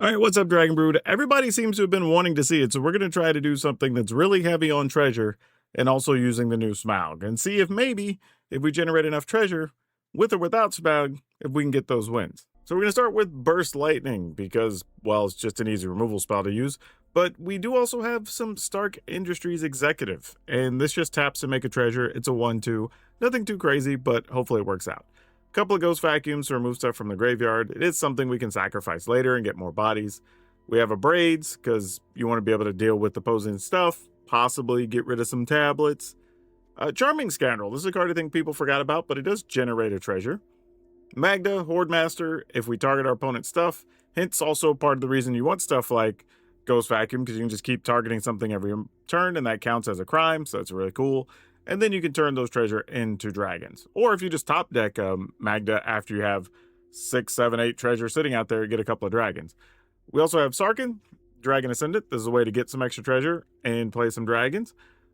All right, what's up, Dragon Brood? Everybody seems to have been wanting to see it, so we're going to try to do something that's really heavy on treasure and also using the new Smaug and see if maybe if we generate enough treasure with or without Smaug, if we can get those wins. So we're going to start with Burst Lightning because, well, it's just an easy removal spell to use, but we do also have some Stark Industries Executive, and this just taps to make a treasure. It's a 1/2, nothing too crazy, but hopefully it works out. Couple of Ghost Vacuums to remove stuff from the graveyard. It is something we can sacrifice later and get more bodies. We have a Braids, because you want to be able to deal with opposing stuff, possibly get rid of some tablets. Charming Scoundrel. This is a card I think people forgot about, but it does generate a treasure. Magda, Horde Master, if we target our opponent's stuff. Hence also part of the reason you want stuff like Ghost Vacuum, because you can just keep targeting something every turn, and that counts as a crime, so that's really cool. And then you can turn those treasure into dragons. Or if you just top deck Magda after you have 6, 7, 8 treasure sitting out there, you get a couple of dragons. We also have Sarkhan, Dragon Ascendant. This is a way to get some extra treasure and play some dragons.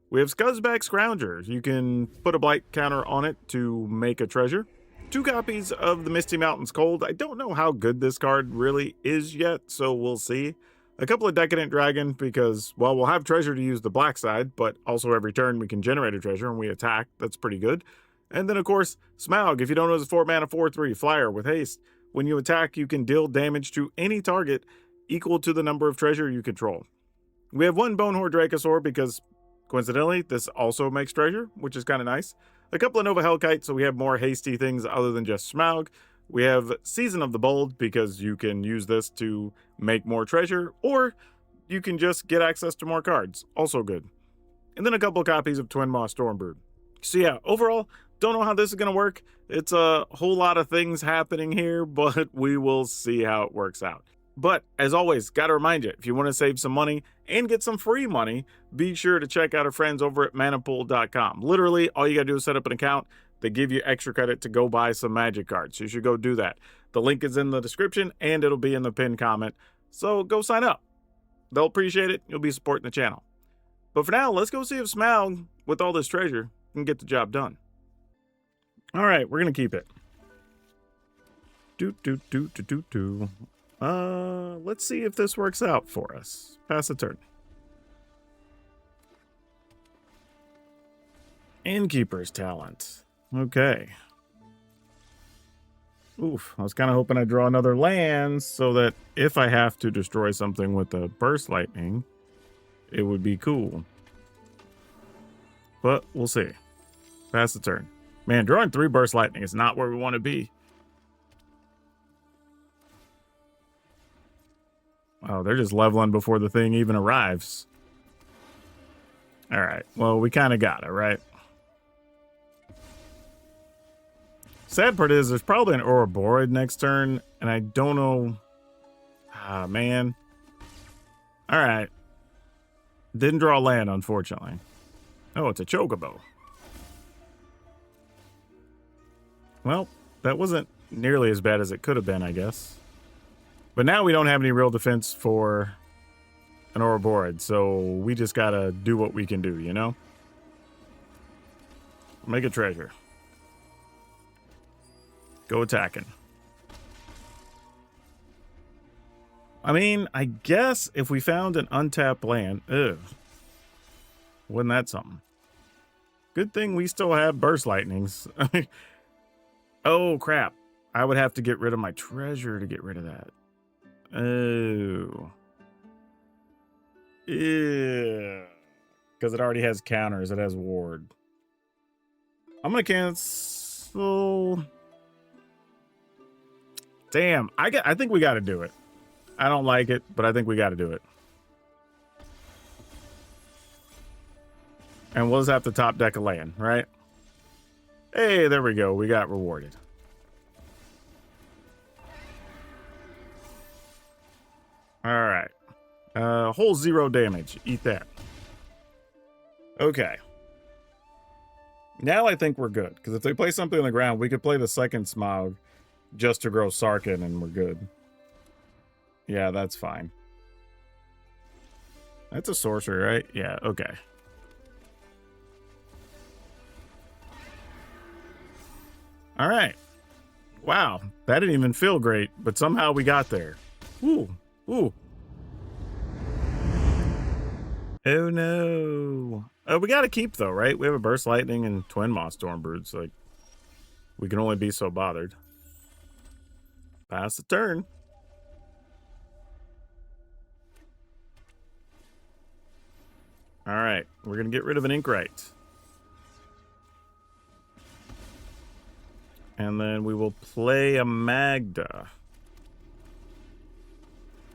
We have Scuzzback Scrounger. You can put a blight counter on it to make a treasure. 2 copies of the Misty Mountains Cold. I don't know how good this card really is yet, so we'll see. A couple of Decadent Dragon because, well, we'll have treasure to use the black side, but also every turn we can generate a treasure and we attack. That's pretty good. And then, of course, Smaug. If you don't know, it's a 4-mana 4/3 flyer with haste. When you attack, you can deal damage to any target equal to the number of treasure you control. We have 1 Bonehorde Dracosaur because, coincidentally, this also makes treasure, which is kind of nice. A couple of Nova Hellkite, so we have more hasty things other than just Smaug. We have Season of the Bold because you can use this to make more treasure, or you can just get access to more cards. Also good. And then a couple of copies of Twin Maw Stormbrood. So yeah, overall, don't know how this is going to work. It's a whole lot of things happening here, but we will see how it works out. But as always, got to remind you, if you want to save some money and get some free money, be sure to check out our friends over at ManaPool.com. Literally, all you got to do is set up an account. They give you extra credit to go buy some Magic cards. So you should go do that. The link is in the description and it'll be in the pinned comment. So go sign up. They'll appreciate it. You'll be supporting the channel. But for now, let's go see if Smaug, with all this treasure, can get the job done. All right, we're going to keep it. Let's see if this works out for us. Pass the turn. Innkeeper's Talent. Okay. Oof, I was kind of hoping I'd draw another land so that if I have to destroy something with a Burst Lightning, it would be cool. But we'll see. Pass the turn. Man, drawing 3 Burst Lightning is not where we want to be. Oh, they're just leveling before the thing even arrives. All right, well, we kind of got it, right? Sad part is there's probably an Ouroboros next turn, and I don't know. Ah, man. All right. Didn't draw land, unfortunately. Oh, it's a Chocobo. Well, that wasn't nearly as bad as it could have been, I guess. But now we don't have any real defense for an Ouroboros, so we just gotta do what we can do, you know? Make a treasure. Go attacking. I mean, I guess if we found an untapped land... Ugh. Wasn't that something? Good thing we still have Burst Lightnings. Oh, crap. I would have to get rid of my treasure to get rid of that. Oh. Yeah. Because it already has counters. It has ward. I'm going to cancel... Damn, I think we got to do it. I don't like it, but I think we got to do it. And we'll just have to top deck a land, right? Hey, there we go. We got rewarded. All right. Whole 0 damage. Eat that. Okay. Now I think we're good. Because if they play something on the ground, we could play the second Smaug just to grow Sarkhan and we're good. Yeah, that's fine. That's a sorcerer, right? Yeah, okay. All right. Wow, that didn't even feel great, but somehow we got there. Woo. Ooh. Oh no. We gotta keep though, right? We have a Burst Lightning and Twin Moss Stormbroods. Like, we can only be so bothered. Pass the turn. All right, we're gonna get rid of an Inkwright. And then we will play a Magda.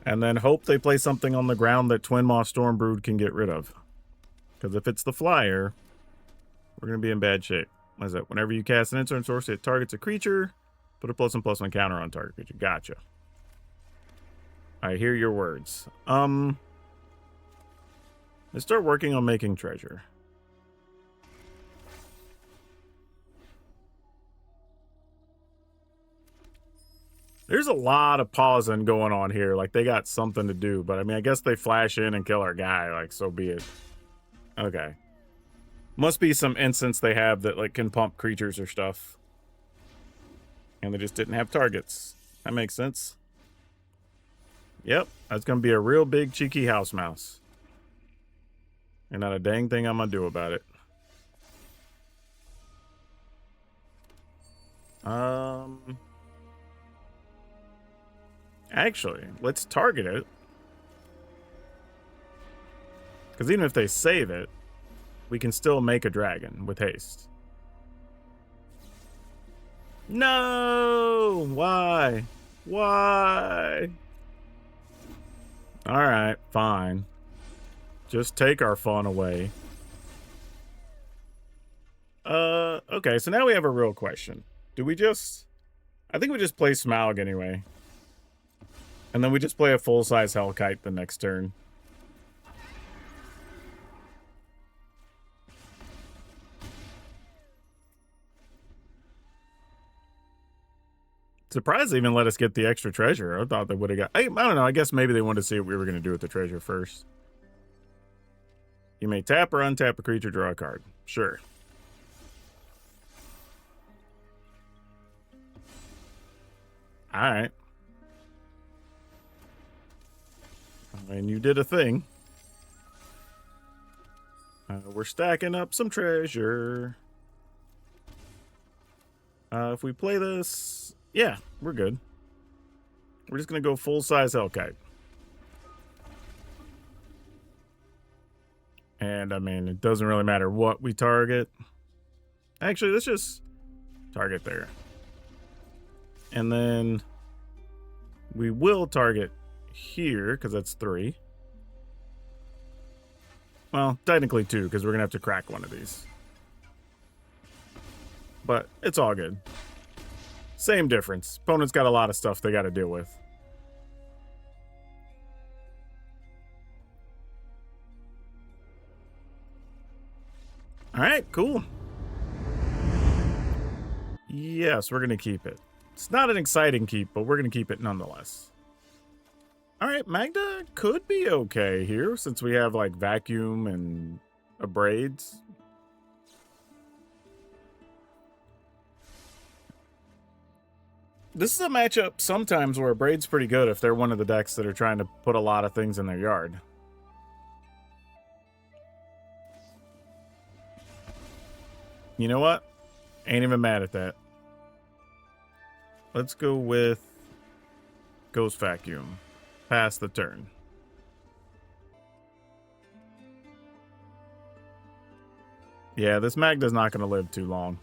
And then hope they play something on the ground that Twin Moss Stormbrood can get rid of. Because if it's the flyer, we're going to be in bad shape. What is it? Whenever you cast an instant sorcery, it targets a creature. Put a +1/+1 counter on target creature. Gotcha. I hear your words. Let's start working on making treasure. There's a lot of pausing going on here. Like, they got something to do. But, I mean, I guess they flash in and kill our guy. Like, so be it. Okay. Must be some instance they have that, like, can pump creatures or stuff. And they just didn't have targets. That makes sense. Yep. That's going to be a real big, cheeky house mouse. And not a dang thing I'm going to do about it. Actually, let's target it. Because even if they save it, we can still make a dragon with haste. No! Why? Why? Alright, fine. Just take our fun away. Okay, so now we have a real question. Do we just... I think we just play Smaug anyway. And then we just play a full-size Hellkite the next turn. Surprised they even let us get the extra treasure. I thought they would have got... I don't know. I guess maybe they wanted to see what we were going to do with the treasure first. You may tap or untap a creature, draw a card. Sure. Alright. I mean, you did a thing. We're stacking up some treasure. If we play this... Yeah, we're good. We're just going to go full-size Hellkite. And, I mean, it doesn't really matter what we target. Actually, let's just target there. And then we will target here, because that's 3. Well, technically 2, because we're going to have to crack one of these. But it's all good. Same difference. Opponent's got a lot of stuff they got to deal with. Alright, cool. Yes, we're going to keep it. It's not an exciting keep, but we're going to keep it nonetheless. Alright, Magda could be okay here, since we have, like, Vacuum and Abrades. This is a matchup sometimes where Abrade's pretty good if they're one of the decks that are trying to put a lot of things in their yard. You know what? Ain't even mad at that. Let's go with Ghost Vacuum. Pass the turn. Yeah, this Magda's not going to live too long.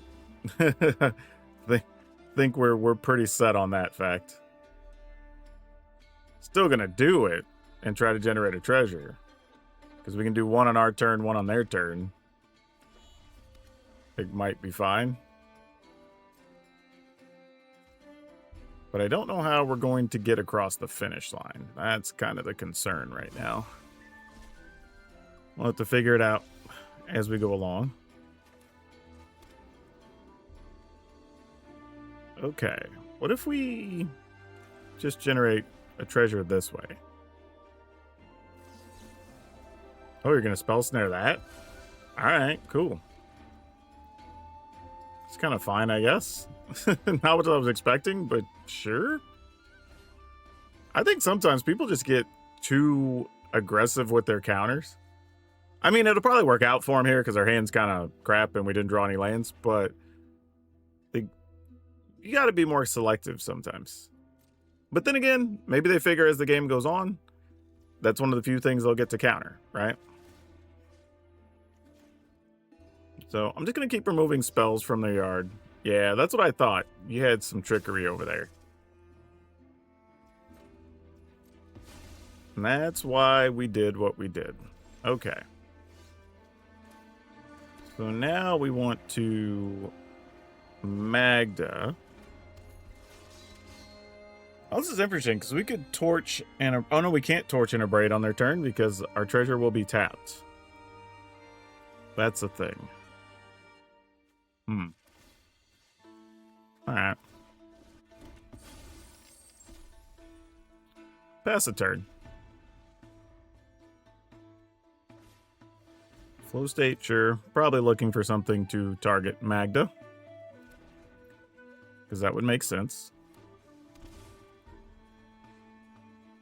Think we're pretty set on that fact. Still going to do it and try to generate a treasure. Because we can do one on our turn, one on their turn. It might be fine. But I don't know how we're going to get across the finish line. That's kind of the concern right now. We'll have to figure it out as we go along. Okay. What if we just generate a treasure this way? Oh, you're going to spell snare that? Alright, cool. It's kind of fine, I guess. Not what I was expecting, but sure. I think sometimes people just get too aggressive with their counters. I mean, it'll probably work out for him here because our hand's kind of crap and we didn't draw any lands, but you got to be more selective sometimes. But then again, maybe they figure as the game goes on, that's one of the few things they'll get to counter, right? So I'm just going to keep removing spells from their yard. Yeah, that's what I thought. You had some trickery over there. And that's why we did what we did. Okay. So now we want to Magda. Oh, this is interesting because we could torch and oh no, we can't torch and abrade on their turn because our treasure will be tapped. That's the thing. All right. Pass a turn. Flow state, sure. Probably looking for something to target Magda, because that would make sense.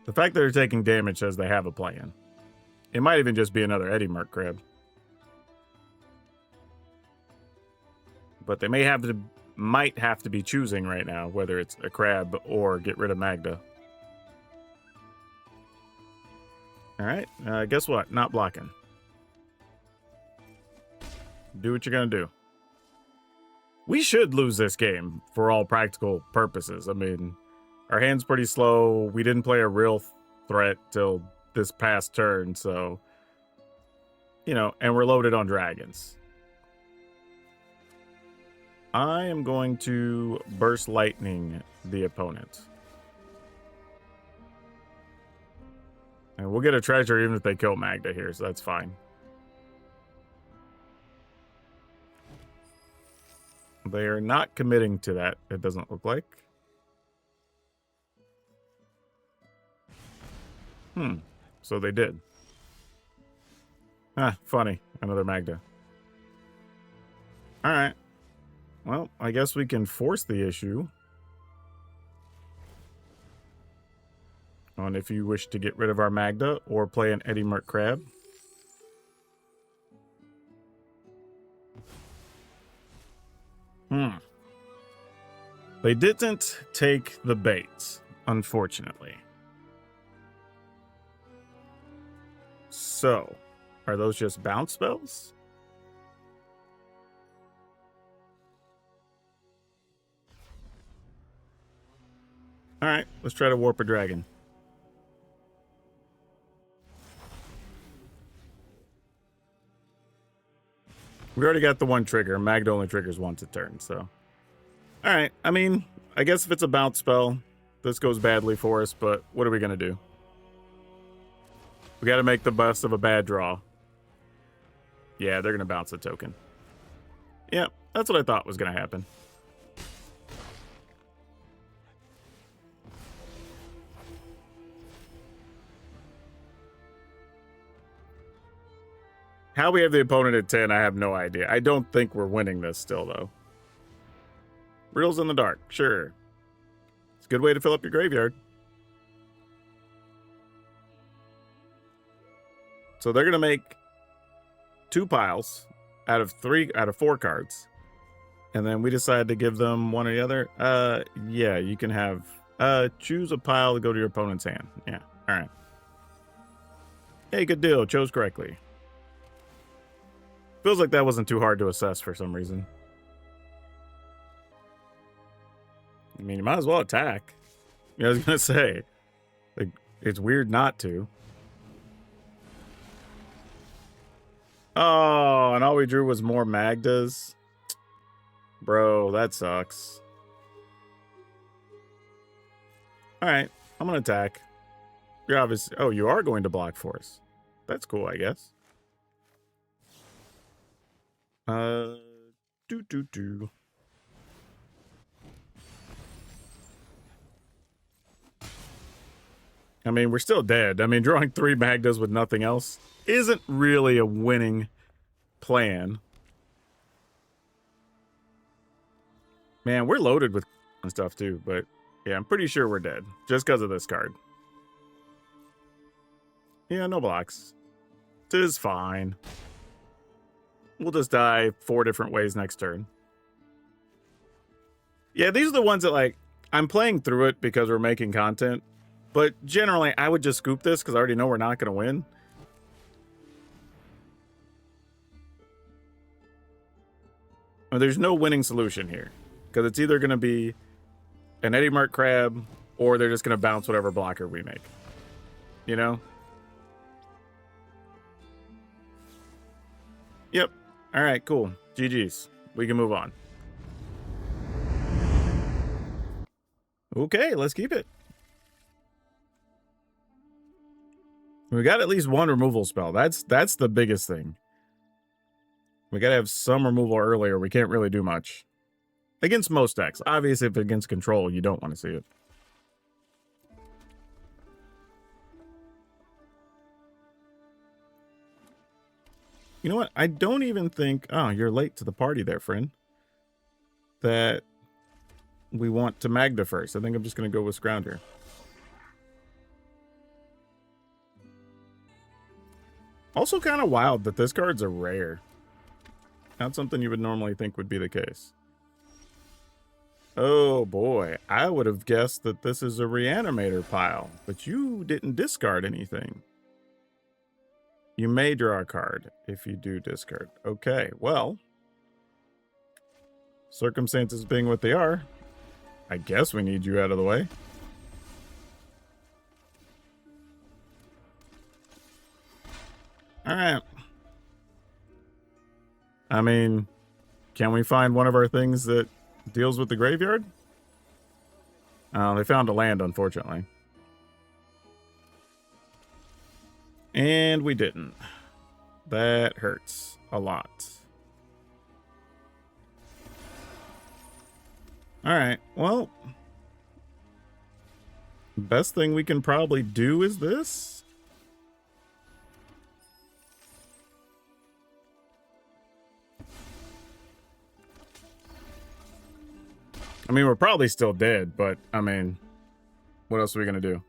The fact that they're taking damage says they have a plan. It might even just be another Eddie Merc crab. But they might have to be choosing right now whether it's a crab or get rid of Magda. Alright, guess what? Not blocking. Do what you're gonna do. We should lose this game for all practical purposes. I mean, our hand's pretty slow. We didn't play a real threat till this past turn, so... You know, and we're loaded on dragons. I am going to Burst Lightning the opponent. And we'll get a treasure even if they kill Magda here, so that's fine. They are not committing to that, it doesn't look like. So they did. Ah, funny. Another Magda. Alright. Well, I guess we can force the issue on if you wish to get rid of our Magda or play an Eddie Merc Crab. They didn't take the bait, unfortunately. So, are those just bounce spells? Alright, let's try to warp a dragon. We already got the one trigger. Magda only triggers once a turn, so... Alright, I mean, I guess if it's a bounce spell, this goes badly for us, but what are we gonna do? We gotta make the best of a bad draw. Yeah, they're gonna bounce a token. Yep, that's what I thought was gonna happen. How we have the opponent at 10, I have no idea. I don't think we're winning this still, though. Riddles in the dark, sure. It's a good way to fill up your graveyard. So they're going to make 2 piles out of 4 cards. And then we decide to give them one or the other. Yeah, you can have... choose a pile to go to your opponent's hand. Yeah, alright. Hey, good deal. Chose correctly. Feels like that wasn't too hard to assess for some reason. I mean, you might as well attack. I was gonna say, like, it's weird not to. Oh, and all we drew was more Magdas. Bro, that sucks. Alright, I'm gonna attack. You're obviously... Oh, you are going to block for us. That's cool, I guess. Do. I mean, we're still dead. I mean, drawing 3 Magdas with nothing else isn't really a winning plan. Man, we're loaded with stuff too, but yeah, I'm pretty sure we're dead just because of this card. Yeah, no blocks. Tis fine. We'll just die 4 different ways next turn. Yeah, these are the ones that, like, I'm playing through it because we're making content. But generally, I would just scoop this because I already know we're not going to win. There's no winning solution here. Because it's either going to be an Eddie Mark Crab or they're just going to bounce whatever blocker we make. You know? Yep. All right, cool. GG's. We can move on. Okay, let's keep it. We got at least 1 removal spell. That's the biggest thing. We got to have some removal earlier. We can't really do much. Against most decks. Obviously, if against control, you don't want to see it. You know what? I don't even think... Oh, you're late to the party there, friend. That we want to Magda first. I think I'm just going to go with Scrounger. Also kind of wild that this card's a rare. Not something you would normally think would be the case. Oh boy, I would have guessed that this is a Reanimator pile, but you didn't discard anything. You may draw a card if you do discard. Okay, well, circumstances being what they are, I guess we need you out of the way. All right. I mean, can we find one of our things that deals with the graveyard? They found a land, unfortunately. And we didn't. That hurts a lot. Alright, well, best thing we can probably do is this. I mean, we're probably still dead, but, I mean, what else are we going to do?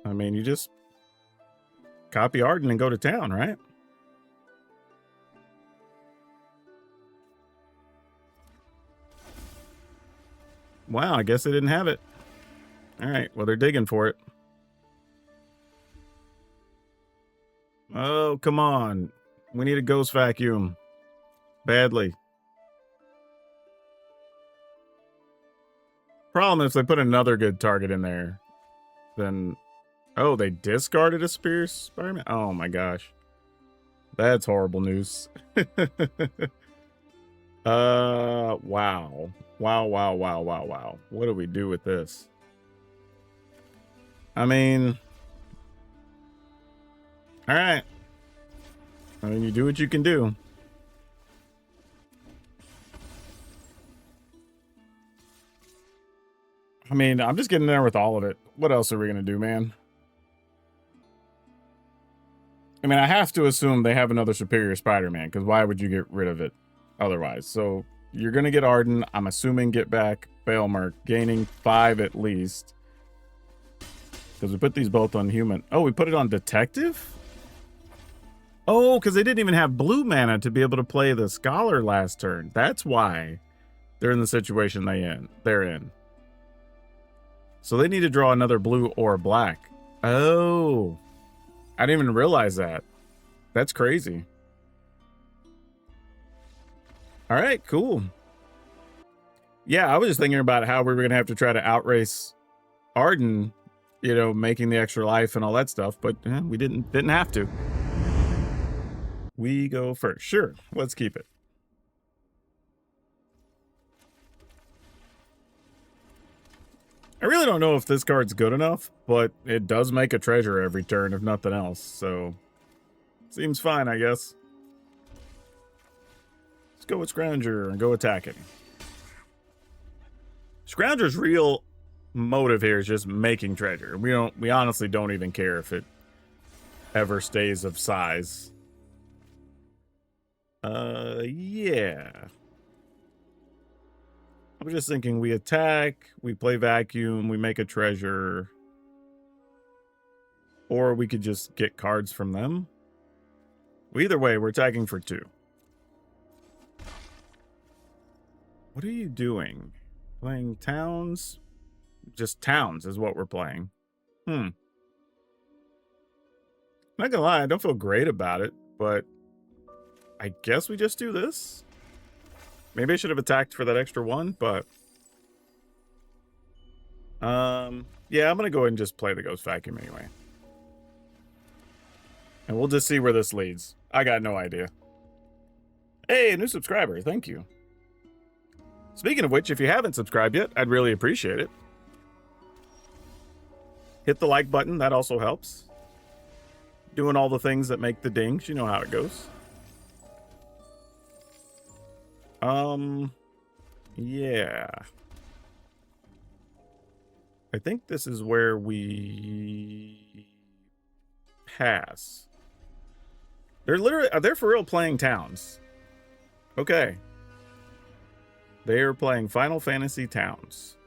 I mean, you just copy Arden and go to town, right? Wow, I guess they didn't have it. All right, well, they're digging for it. Oh, come on. We need a ghost vacuum. Badly. Problem is, if they put another good target in there, then... Oh, they discarded a Spear Spider-Man? Oh my gosh. That's horrible news. Wow. Wow. What do we do with this? I mean... Alright. I mean, you do what you can do. I mean, I'm just getting there with all of it. What else are we going to do, man? I mean, I have to assume they have another Superior Spider-Man, because why would you get rid of it otherwise? So, you're going to get Arden. I'm assuming get back Baelmark, gaining 5 at least. Because we put these both on human. Oh, we put it on Detective? Oh, because they didn't even have blue mana to be able to play the Scholar last turn. That's why they're in the situation they're in. So they need to draw another blue or black. Oh. I didn't even realize that. That's crazy. All right, cool. Yeah, I was just thinking about how we were going to have to try to outrace Arden, you know, making the extra life and all that stuff, but we didn't have to. We go first. Sure, let's keep it. I really don't know if this card's good enough, but it does make a treasure every turn, if nothing else, so seems fine, I guess. Let's go with Scrounger and go attacking. Scrounger's real motive here is just making treasure. We honestly don't even care if it ever stays of size. Yeah. I was just thinking we attack, we play vacuum, we make a treasure. Or we could just get cards from them. Well, either way, we're attacking for 2. What are you doing? Playing towns? Just towns is what we're playing. Not gonna lie, I don't feel great about it, but I guess we just do this. Maybe I should have attacked for that extra 1, but yeah, I'm gonna go ahead and just play the Ghost Vacuum anyway. And we'll just see where this leads. I got no idea. Hey, a new subscriber. Thank you. Speaking of which, if you haven't subscribed yet, I'd really appreciate it. Hit the like button. That also helps. Doing all the things that make the dings. You know how it goes. Yeah. I think this is where we pass. They're for real playing towns. Okay. They are playing Final Fantasy Towns.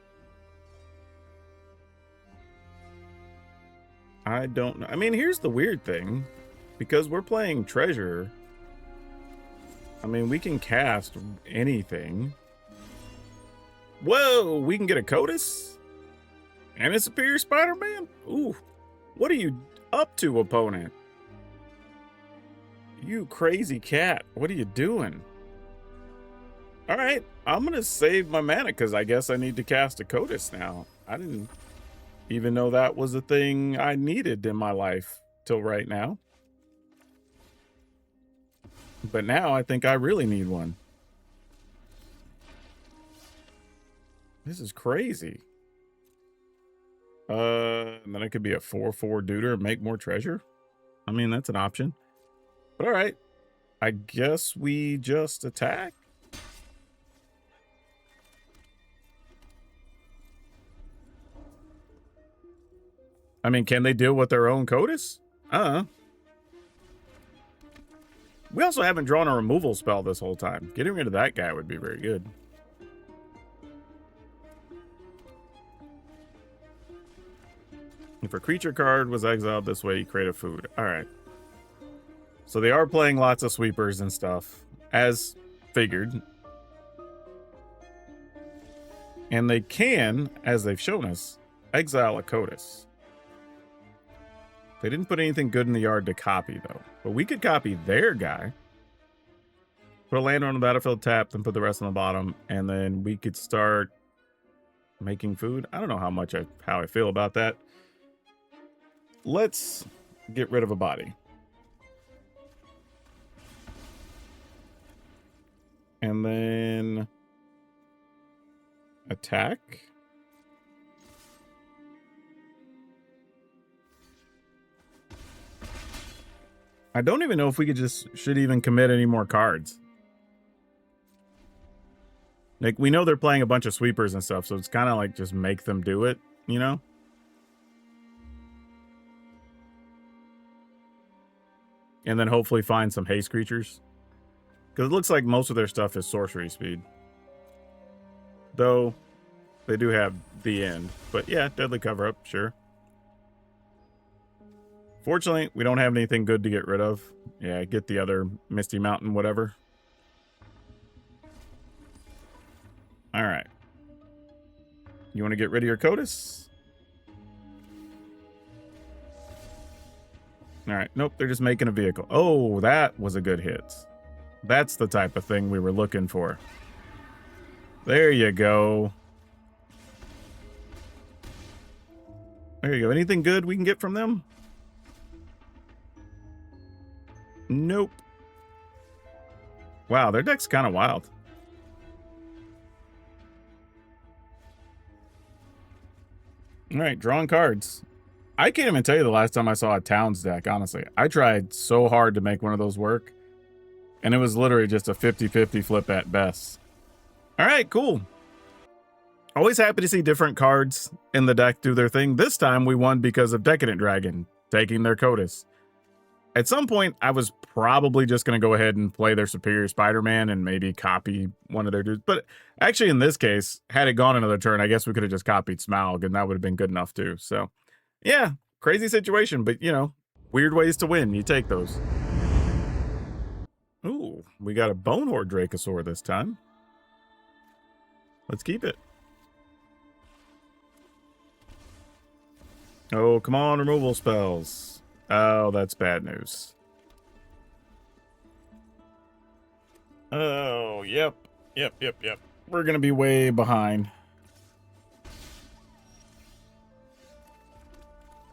I don't know. I mean, here's the weird thing. Because we're playing treasure, I mean, we can cast anything. Whoa, we can get a Codis? And a Superior Spider-Man? Ooh, what are you up to, opponent? You crazy cat. What are you doing? All right, I'm going to save my mana because I guess I need to cast a Codis now. I didn't even know that was a thing I needed in my life till right now. But now I think I really need one. This is crazy. And then it could be a 4/4 Deuter and make more treasure. I mean, that's an option. But all right. I guess we just attack. I mean, can they deal with their own Codis? We also haven't drawn a removal spell this whole time. Getting rid of that guy would be very good. If a creature card was exiled this way, you create a food. All right. So they are playing lots of sweepers and stuff, as figured. And they can, as they've shown us, exile a Codis. They didn't put anything good in the yard to copy, though. But we could copy their guy. Put a land on the battlefield tapped and put the rest on the bottom. And then we could start making food. I don't know how I feel about that. Let's get rid of a body. And then attack. I don't even know if we should even commit any more cards. Like, we know they're playing a bunch of sweepers and stuff, so it's kind of like just make them do it, you know? And then hopefully find some haste creatures. Because it looks like most of their stuff is sorcery speed. Though, they do have the end. But yeah, deadly cover-up, sure. Fortunately, we don't have anything good to get rid of. Yeah, get the other Misty Mountain, whatever. Alright. You want to get rid of your Codis? Alright, nope, they're just making a vehicle. Oh, that was a good hit. That's the type of thing we were looking for. There you go. There you go. Anything good we can get from them? Nope. Wow, their deck's kind of wild. All right, drawing cards. I can't even tell you the last time I saw a Towns deck, honestly. I tried so hard to make one of those work, and it was literally just a 50-50 flip at best. All right, cool. Always happy to see different cards in the deck do their thing. This time we won because of Decadent Dragon taking their Codis. At some point, I was probably just going to go ahead and play their Superior Spider-Man and maybe copy one of their dudes. But actually, in this case, had it gone another turn, I guess we could have just copied Smaug, and that would have been good enough too. So, yeah, crazy situation, but, you know, weird ways to win. You take those. Ooh, we got a Bonehorde Dracosaur this time. Let's keep it. Oh, come on, removal spells. Oh, that's bad news. Oh, yep. We're going to be way behind.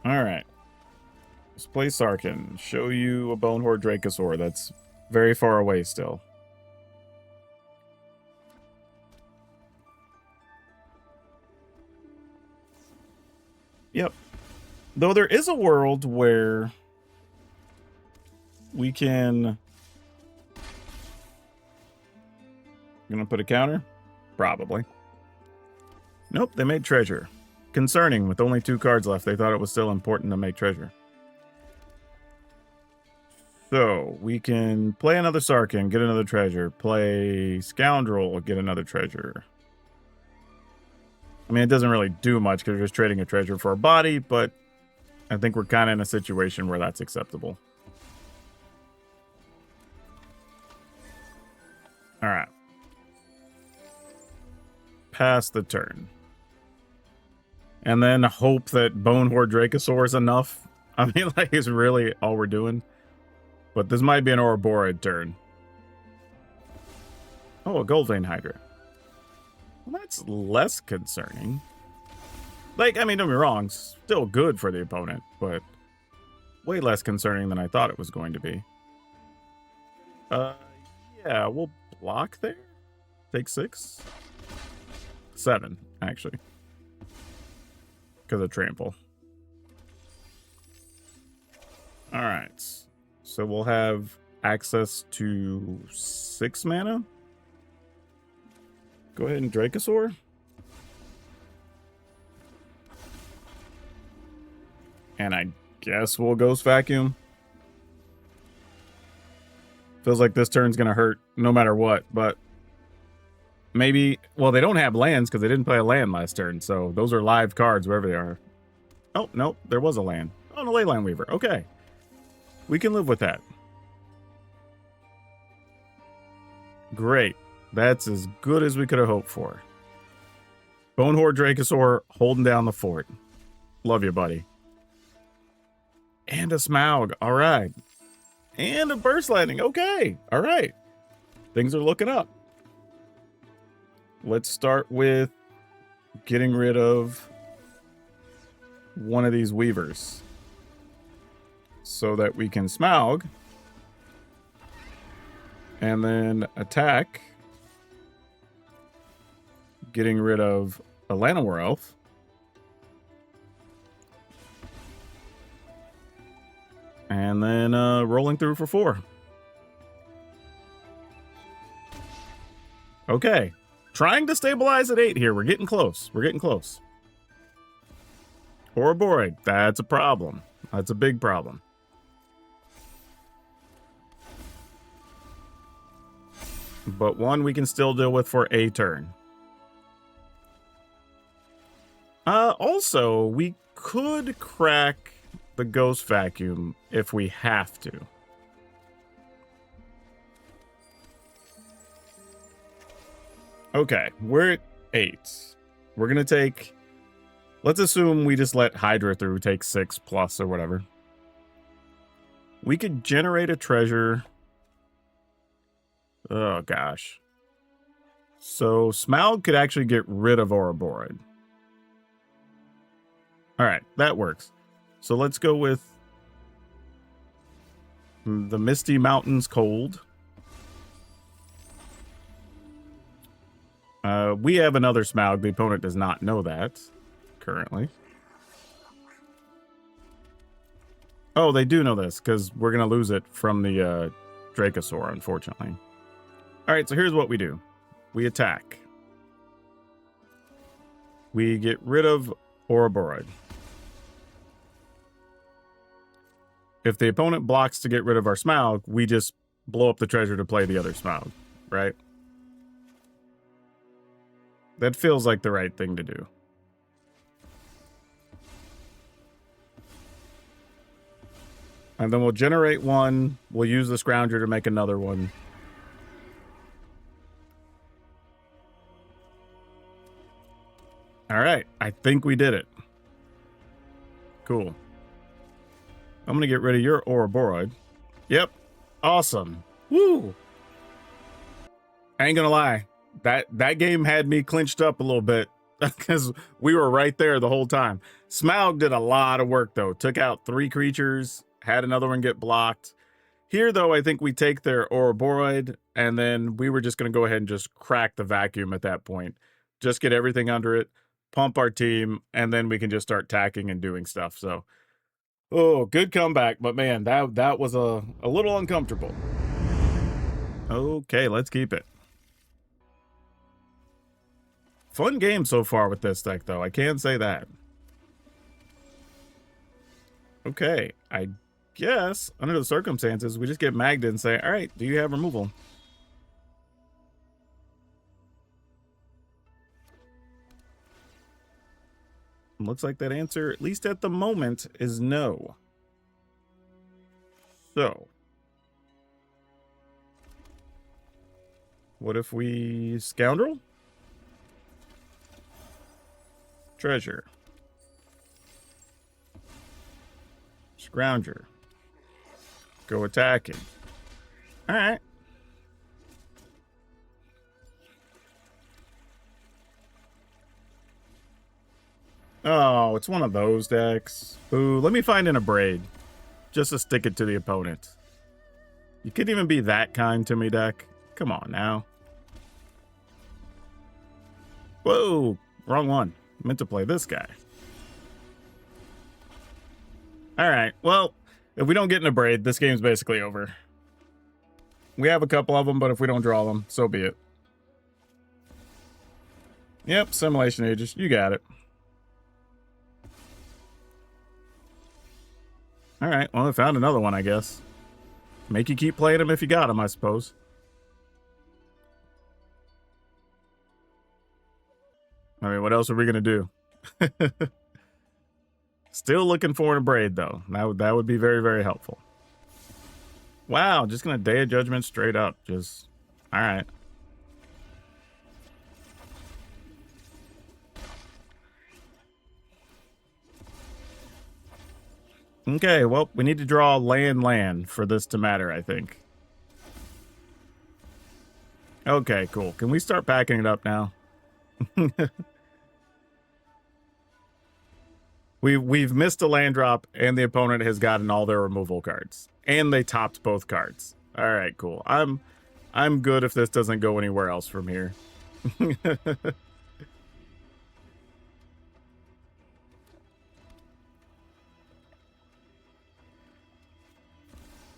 All right. Let's play Sarkin. Show you a Bonehorde Dracosaur that's very far away still. Yep. Though there is a world where we can... Gonna put a counter? Probably. Nope, they made treasure. Concerning, with only 2 cards left, they thought it was still important to make treasure. So, we can play another Sarkin, get another treasure. Play Scoundrel, get another treasure. I mean, it doesn't really do much because we're just trading a treasure for a body, but I think we're kind of in a situation where that's acceptable. All right. Pass the turn. And then hope that Bonehorde Dracosaur is enough. I mean, like, it's really all we're doing. But this might be an Ouroboros turn. Oh, a Goldvein Hydra. Well, that's less concerning. Like, I mean, don't get me wrong, still good for the opponent, but way less concerning than I thought it was going to be. Yeah, we'll block there. Take 6. 7, actually. Because of trample. Alright. So we'll have access to 6 mana. Go ahead and Dracosaur. And I guess we'll Ghost Vacuum. Feels like this turn's going to hurt no matter what, but maybe... Well, they don't have lands because they didn't play a land last turn, so those are live cards wherever they are. Oh, no, there was a land. Oh, a Leyline Weaver. Okay. We can live with that. Great. That's as good as we could have hoped for. Bonehorde Dracosaur holding down the fort. Love you, buddy. And a Smaug. All right. And a Burst Landing. Okay. All right. Things are looking up. Let's start with getting rid of one of these Weavers so that we can Smaug and then attack, getting rid of a Llanowar Elf. And then rolling through for 4. Okay. Trying to stabilize at 8 here. We're getting close. We're getting close. Ouroboros. That's a problem. That's a big problem. But one we can still deal with for a turn. Also, we could crack the Ghost Vacuum if we have to. Okay, we're at 8. We're going to take... Let's assume we just let Hydra through, take 6 plus or whatever. We could generate a treasure. Oh, gosh. So Smaug could actually get rid of Ouroboros. All right, that works. So let's go with the Misty Mountains Cold. We have another Smaug. The opponent does not know that currently. Oh, they do know this because we're going to lose it from the Dracosaur, unfortunately. All right, so here's what we do. We attack. We get rid of Ouroboros. if the opponent blocks to get rid of our Smaug, we just blow up the treasure to play the other Smaug, right? That feels like the right thing to do. And then we'll generate one. We'll use the Scrounger to make another one. All right. I think we did it. Cool. I'm going to get rid of your Ouroboros. Yep. Awesome. Woo. I ain't going to lie. That game had me clinched up a little bit because we were right there the whole time. Smaug did a lot of work, though. Took out 3 creatures. Had another one get blocked. Here, though, I think we take their Ouroboros, and then we were just going to go ahead and just crack the vacuum at that point. Just get everything under it, pump our team, and then we can just start tacking and doing stuff. So, oh, good comeback. But, man, that was a little uncomfortable. Okay, let's keep it. Fun game so far with this deck, though. I can say that. Okay, I guess, under the circumstances, we just get Magda and say, all right, do you have removal? Looks like that answer, at least at the moment, is no. So, what if we Scoundrel? Treasure. Scrounger. Go attacking. All right. Oh, it's one of those decks. Ooh, let me find an Abrade. Just to stick it to the opponent. You couldn't even be that kind to me, deck. Come on now. Whoa, wrong one. Meant to play this guy. All right, well, if we don't get an Abrade, this game's basically over. We have a couple of them, but if we don't draw them, so be it. Yep, Simulation Aegis, you got it. All right, well, I found another one, I guess. Make you keep playing them if you got them, I suppose. I mean, what else are we going to do? Still looking for an Abrade, though. That would be very, very helpful. Wow, just going to Day of Judgment straight up. Just, all right. Okay, well, we need to draw land for this to matter, I think. Okay, cool. Can we start packing it up now? We've missed a land drop, and the opponent has gotten all their removal cards, and they topped both cards. All right, cool. I'm good if this doesn't go anywhere else from here.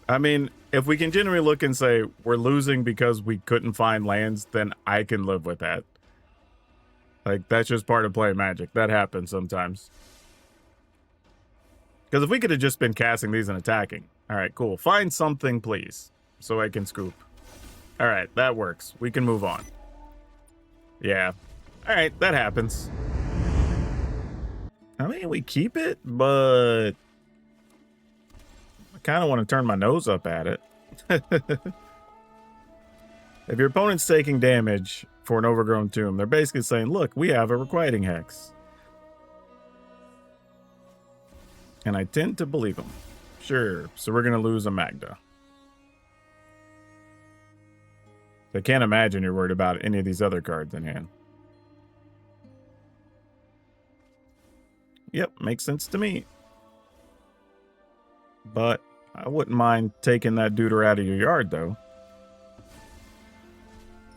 I mean, if we can generally look and say we're losing because we couldn't find lands, then I can live with that. Like, that's just part of playing Magic. That happens sometimes. Because if we could have just been casting these and attacking. All right, cool. Find something, please, so I can scoop. All right, that works. We can move on. Yeah. All right, that happens. I mean, we keep it, but I kind of want to turn my nose up at it. If your opponent's taking damage for an overgrown tomb, they're basically saying, look, we have a Requiting Hex. And I tend to believe them. Sure, so we're going to lose a Magda. I can't imagine you're worried about any of these other cards in hand. Yep, makes sense to me. But I wouldn't mind taking that duder out of your yard, though.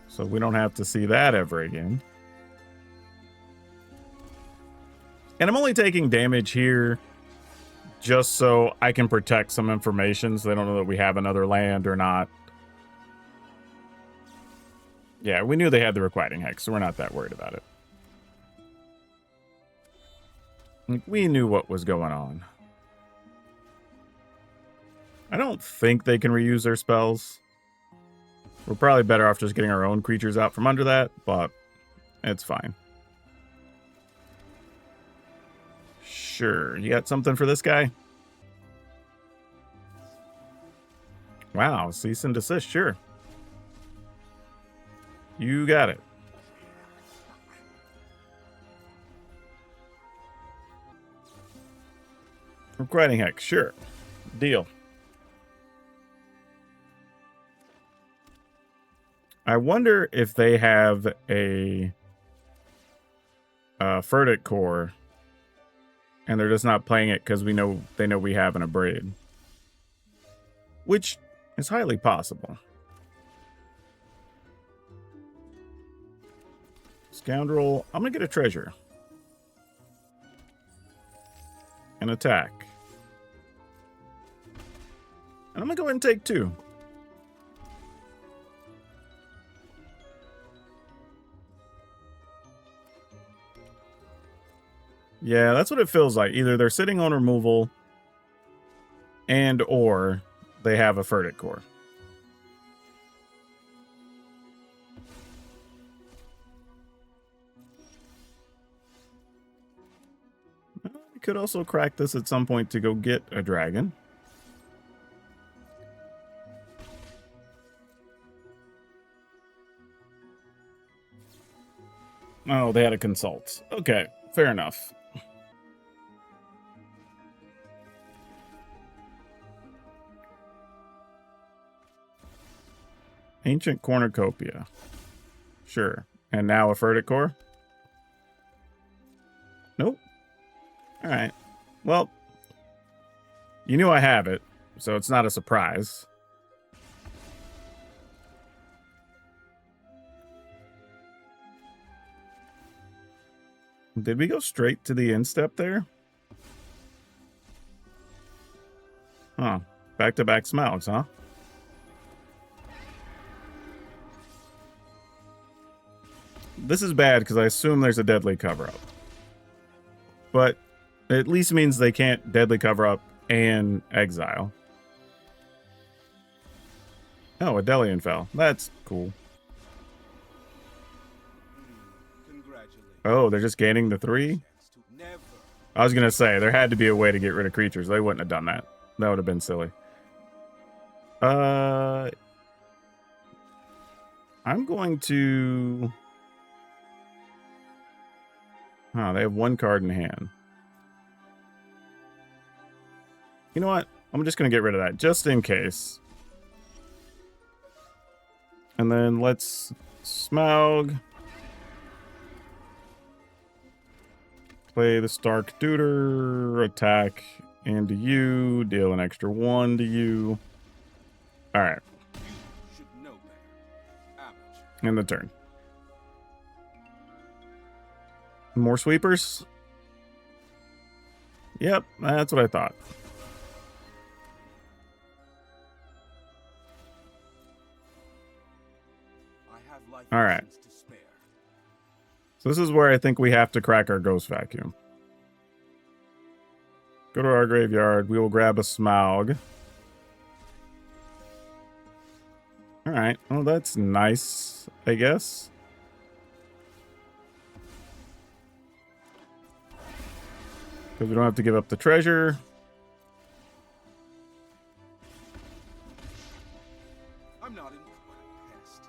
So we don't have to see that ever again. And I'm only taking damage here just so I can protect some information so they don't know that we have another land or not. Yeah, we knew they had the Requiting Hex, so we're not that worried about it. We knew what was going on. I don't think they can reuse their spells. We're probably better off just getting our own creatures out from under that, but it's fine. Sure, you got something for this guy? Wow, cease and desist, sure. You got it. Requiting Hex, sure. Deal. I wonder if they have a Verdict Core and they're just not playing it because they know we have an Abrade. Which is highly possible. Scoundrel, I'm gonna get a treasure. An attack. And I'm gonna go ahead and take 2. Yeah, that's what it feels like. Either they're sitting on removal and or they have a Verdict Core. We could also crack this at some point to go get a dragon. Oh, they had a consult. Okay, fair enough. Ancient Cornucopia. Sure. And now a Verdict Core? Nope. Alright. Well, you knew I have it, so it's not a surprise. Did we go straight to the instep there? Huh. Back-to-back Smaugs, huh? This is bad because I assume there's a deadly cover-up. But it at least means they can't deadly cover-up and exile. Oh, a Delian fell. That's cool. Oh, they're just gaining the 3? I was going to say, there had to be a way to get rid of creatures. They wouldn't have done that. That would have been silly. I'm going to... Huh, they have 1 card in hand. You know what? I'm just going to get rid of that, just in case. And then let's Smaug. Play the Stark Duder, attack into you, deal an extra 1 to you. Alright. End the turn. More sweepers? Yep, that's what I thought. Alright. So this is where I think we have to crack our Ghost Vacuum. Go to our graveyard. We will grab a Smaug. Alright. Well, that's nice, I guess. Because we don't have to give up the treasure. I'm not impressed.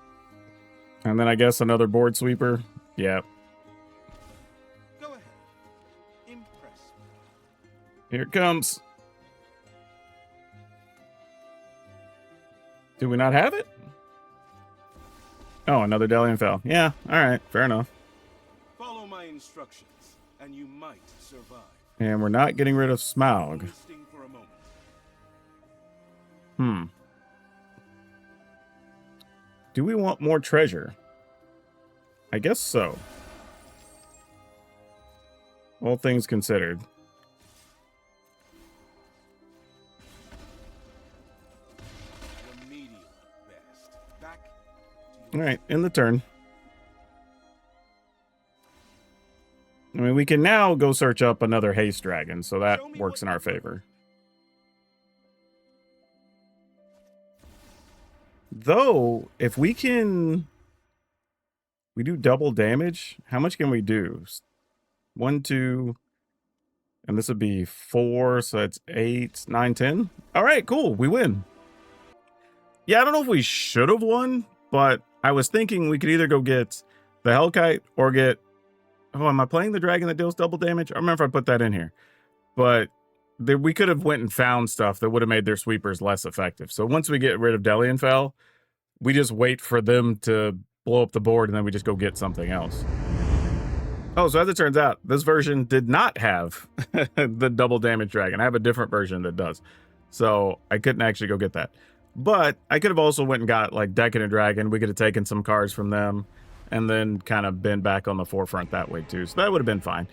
And then I guess another board sweeper. Yep. Go ahead. Impress me. Here it comes. Do we not have it? Oh, another Delian fell. Yeah, alright, fair enough. Follow my instructions, and you might survive. And we're not getting rid of Smaug. Do we want more treasure? I guess so. All things considered. Alright, end the turn. I mean, we can now go search up another Haste Dragon, so that works in our favor. Though, if we can... We do double damage. How much can we do? 1, 2... And this would be 4, so that's 8, 9, 10. All right, cool. We win. Yeah, I don't know if we should have won, but I was thinking we could either go get the Hellkite or get... Oh, am I playing the dragon that deals double damage? I remember if I put that in here. But we could have went and found stuff that would have made their sweepers less effective. So once we get rid of Delian Fell, we just wait for them to blow up the board, and then we just go get something else. Oh, so as it turns out, this version did not have the double damage dragon. I have a different version that does. So I couldn't actually go get that. But I could have also went and got like Decadent Dragon. We could have taken some cards from them and then kind of been back on the forefront that way too. So that would have been fine.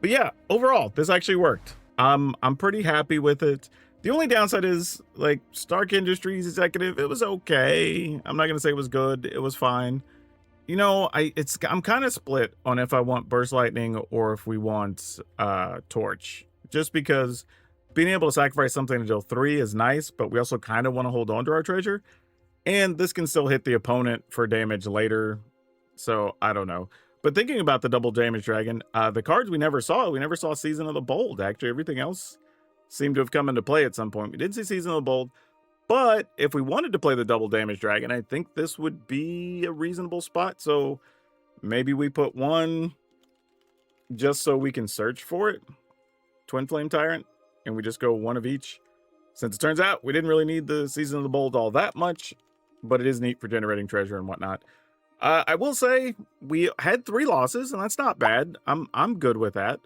But yeah, overall, this actually worked. I'm pretty happy with it. The only downside is like Stark Industries Executive. It was okay. I'm not going to say it was good. It was fine. You know, I'm kind of split on if I want Burst Lightning or if we want Torch. Just because being able to sacrifice something to deal 3 is nice, but we also kind of want to hold on to our treasure. And this can still hit the opponent for damage later. So, I don't know. But thinking about the double damage dragon, the cards we never saw Season of the Bold. Actually, everything else seemed to have come into play at some point. We did see Season of the Bold. But if we wanted to play the double damage dragon, I think this would be a reasonable spot. So maybe we put 1 just so we can search for it. Twin Flame Tyrant. And we just go 1 of each. Since it turns out we didn't really need the Season of the Bold all that much. But it is neat for generating treasure and whatnot. I will say we had 3 losses, and that's not bad. I'm good with that.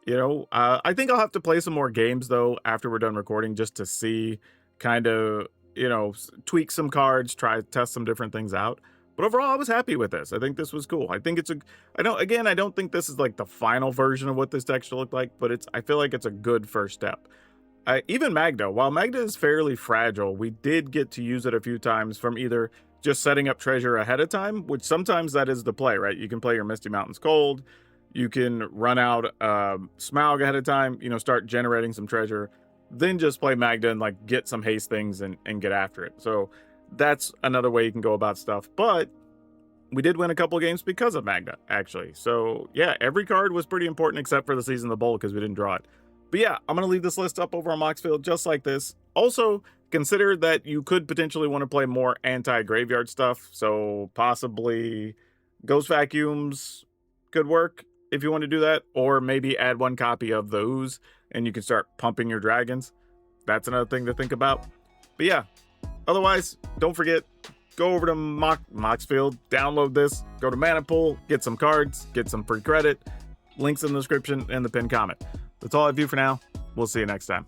You know, I think I'll have to play some more games, though, after we're done recording, just to see... kind of, you know, tweak some cards, test some different things out. But overall, I was happy with this. I think this was cool. I think it's I don't think this is like the final version of what this deck should look like, but I feel like it's a good first step. Even Magda, while Magda is fairly fragile, we did get to use it a few times from either just setting up treasure ahead of time, which sometimes that is the play, right? You can play your Misty Mountains Cold. You can run out Smaug ahead of time, you know, start generating some treasure. Then just play Magda and like get some haste things and get after it. So that's another way you can go about stuff. But we did win a couple of games because of Magda, actually. So yeah, every card was pretty important except for the Season of the Bowl because we didn't draw it. But yeah, I'm going to leave this list up over on Moxfield just like this. Also, consider that you could potentially want to play more anti-graveyard stuff. So possibly Ghost Vacuums could work if you want to do that. Or maybe add 1 copy of the Ooze and you can start pumping your dragons. That's another thing to think about. But yeah, otherwise, don't forget, go over to Moxfield, download this, go to ManaPool, get some cards, get some free credit. Links in the description and the pinned comment. That's all I have for you for now. We'll see you next time.